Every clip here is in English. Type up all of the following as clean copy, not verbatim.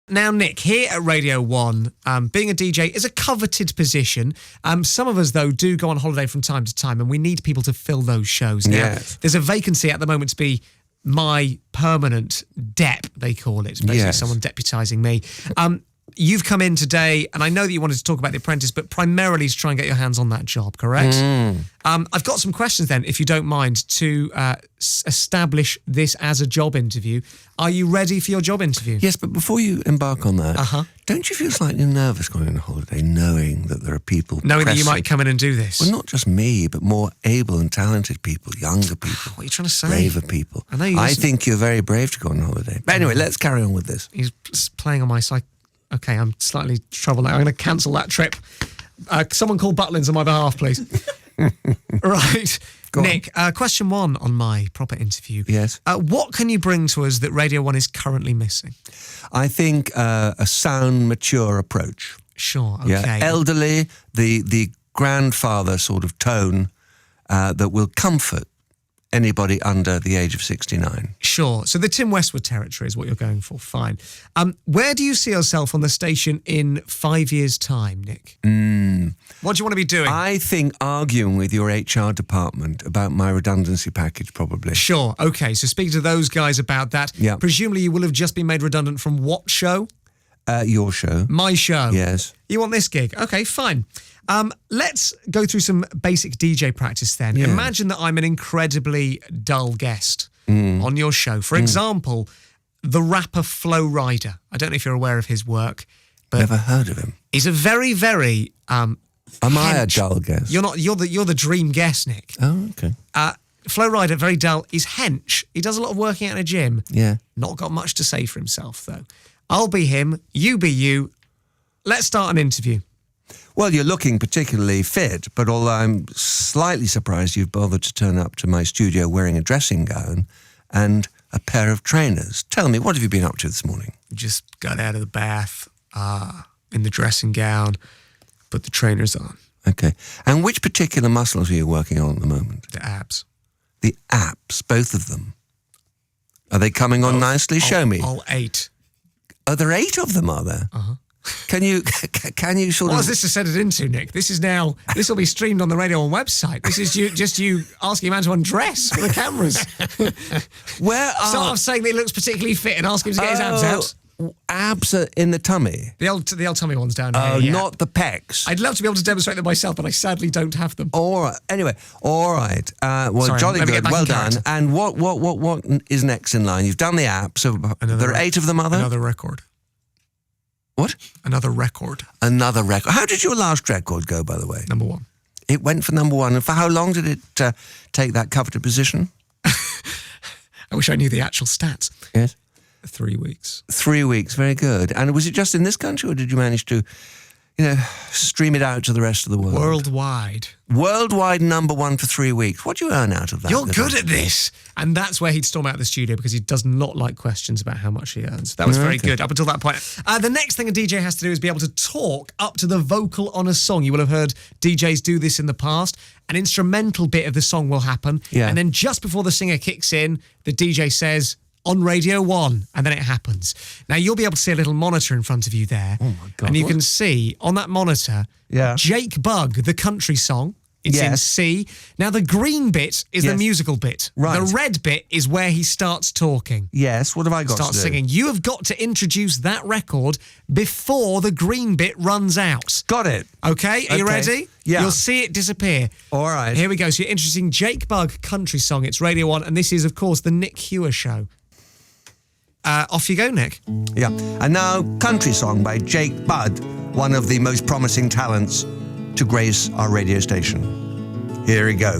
Now, Nick, here at Radio 1, being a DJ is a coveted position. Some of us, though, do go on holiday from time to time, and we need people to fill those shows. Now, there's a vacancy at the moment to be my permanent dep, they call it. Basically, someone deputising me. You've come in today, and I know that you wanted to talk about The Apprentice, but primarily to try and get your hands on that job, correct? I've got some questions then, if you don't mind, to establish this as a job interview. Are you ready for your job interview? Yes, but before you embark on that, don't you feel slightly nervous going on holiday, knowing that there are people knowing that you might come in and do this? Well, not just me, but more able and talented people, younger people. What are you trying to say? Braver people. I think you're very brave to go on holiday. But anyway, let's carry on with this. He's playing on my side. Okay, I'm slightly troubled now. I'm going to cancel that trip. Someone call Butlins on my behalf, please. Right. Go Nick, question 1 on my proper interview. Yes. What can you bring to us that Radio 1 is currently missing? I think a sound, mature approach. Sure, okay. Yeah. Elderly, the grandfather sort of tone that will comfort anybody under the age of 69. Sure. So the Tim Westwood territory is what you're going for. Fine. Where do you see yourself on the station in 5 years' time, Nick? What do you want to be doing? I think arguing with your HR department about my redundancy package, probably. Sure. Okay. So speak to those guys about that. Yeah. Presumably you will have just been made redundant from what show? Your show. My show? Yes. You want this gig? Okay, fine. Let's go through some basic DJ practice then. Yeah. Imagine that I'm an incredibly dull guest on your show. For example, the rapper Flo Rida. I don't know if you're aware of his work, but never heard of him. He's a very, very Am I a dull guest? You're not. You're the dream guest, Nick. Oh, okay. Flo Rida, very dull. He's hench. He does a lot of working out in a gym. Yeah. Not got much to say for himself though. I'll be him. You be you. Let's start an interview. Well, you're looking particularly fit, but although I'm slightly surprised you've bothered to turn up to my studio wearing a dressing gown and a pair of trainers. Tell me, what have you been up to this morning? Just got out of the bath, in the dressing gown, put the trainers on. Okay. And which particular muscles are you working on at the moment? The abs. The abs, both of them. Are they coming on nicely? Show me. All 8. Are there 8 of them, are there? Can you sort of... What is this to set it into, Nick? This will be streamed on the Radio 1 website. This is you asking a man to undress for the cameras. Start off saying that he looks particularly fit and ask him to get his abs out. Abs are in the tummy? The old tummy one's down here, yeah. Not the pecs? I'd love to be able to demonstrate them myself, but I sadly don't have them. All right. Anyway, all right. Sorry, jolly good. Well done. And what is next in line? You've done the abs. So there are 8 of them, are there? Another record. What? Another record. Another record. How did your last record go, by the way? Number 1. It went for number 1. And for how long did it take that coveted position? I wish I knew the actual stats. Yes. 3 weeks. 3 weeks. Very good. And was it just in this country, or did you manage to, stream it out to the rest of the world? Worldwide. Worldwide number 1 for 3 weeks. What do you earn out of that? You're good at this. And that's where he'd storm out of the studio because he does not like questions about how much he earns. That was very good up until that point. The next thing a DJ has to do is be able to talk up to the vocal on a song. You will have heard DJs do this in the past. An instrumental bit of the song will happen. Yeah. And then just before the singer kicks in, the DJ says, on Radio 1, and then it happens. Now, you'll be able to see a little monitor in front of you there. Oh, my God. And you can see on that monitor, Jake Bugg, the country song. It's in C. Now, the green bit is the musical bit. Right. The red bit is where he starts talking. Yes, what have I got to do? Starts singing. You have got to introduce that record before the green bit runs out. Got it. Okay, are you ready? Yeah. You'll see it disappear. All right. Here we go. So you're introducing Jake Bugg, country song. It's Radio 1, and this is, of course, the Nick Hewer Show. Off you go, Nick. Yeah. And now, Country Song by Jake Bugg, one of the most promising talents to grace our radio station. Here we go.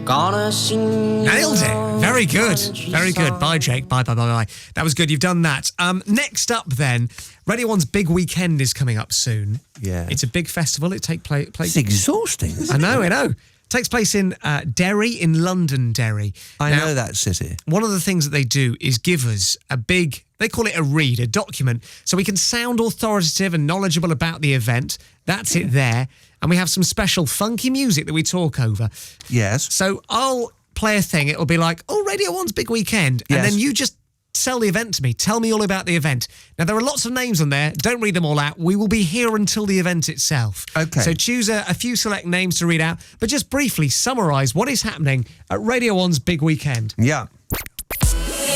Nailed it. Very good. Very good. Bye, Jake. Bye. That was good. You've done that. Next up, then, Radio 1's big weekend is coming up soon. Yeah. It's a big festival. It takes place. It's exhausting. I know. Takes place in Derry, in Londonderry. I know that city. One of the things that they do is give us a big, they call it a read, a document, so we can sound authoritative and knowledgeable about the event. That's it there. And we have some special funky music that we talk over. Yes. So I'll play a thing. It'll be like, Radio 1's big weekend. Yes. And then you just sell the event to me. Tell me all about the event. Now, there are lots of names on there. Don't read them all out. We will be here until the event itself. Okay. So choose a few select names to read out, but just briefly summarise what is happening at Radio 1's Big Weekend. Yeah.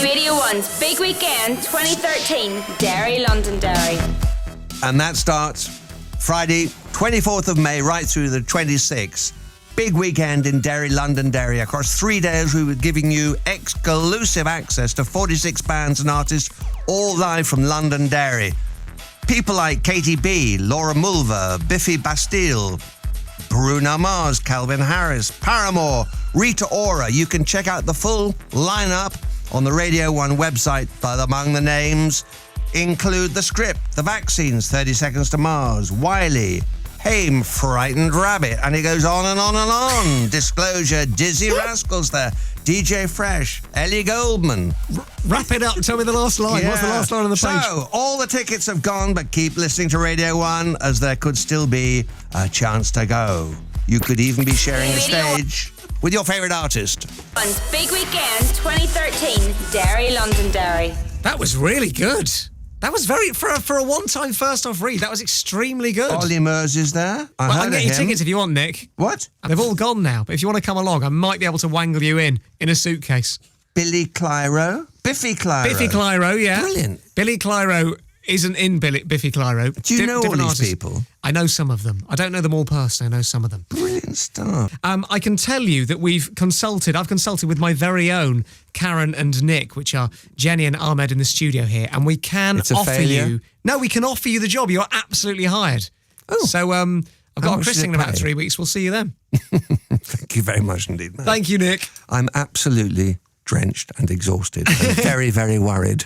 Radio 1's Big Weekend 2013, Derry, Londonderry. And that starts Friday, 24th of May, right through the 26th. Big weekend in Derry, Londonderry. Across 3 days, we were giving you exclusive access to 46 bands and artists, all live from Londonderry. People like Katie B, Laura Mulver, Biffy Bastille, Bruno Mars, Calvin Harris, Paramore, Rita Ora. You can check out the full lineup on the Radio 1 website, but among the names include The Script, The Vaccines, 30 Seconds to Mars, Wiley, Haim, Frightened Rabbit, and it goes on and on and on. Disclosure, Dizzy Rascals there, DJ Fresh, Ellie Goldman. Wrap it up. Tell me the last line. Yeah. What's the last line on the page? So, all the tickets have gone, but keep listening to Radio 1 as there could still be a chance to go. You could even be sharing the stage with your favourite artist. One's Big Weekend 2013, Derry, Londonderry. That was really good. That was very, for a one-time first-off read, that was extremely good. Ollie Murs is there. I can get you tickets if you want, Nick. What? They've all gone now, but if you want to come along, I might be able to wangle you in a suitcase. Billy Clyro. Biffy Clyro. Biffy Clyro, yeah. Brilliant. Clyro isn't in Biffy Clyro. Do you know all different these artists. people? I know some of them. I don't know them all personally. I know some of them. Brilliant stuff. I can tell you that I've consulted with my very own Karen and Nick, which are Jenny and Ahmed in the studio here, and we can offer you... No, we can offer you the job. You're absolutely hired. Oh. So I've got a christening in about pay? 3 weeks. We'll see you then. Thank you very much indeed, man. Thank you, Nick. I'm absolutely drenched and exhausted and very, very worried.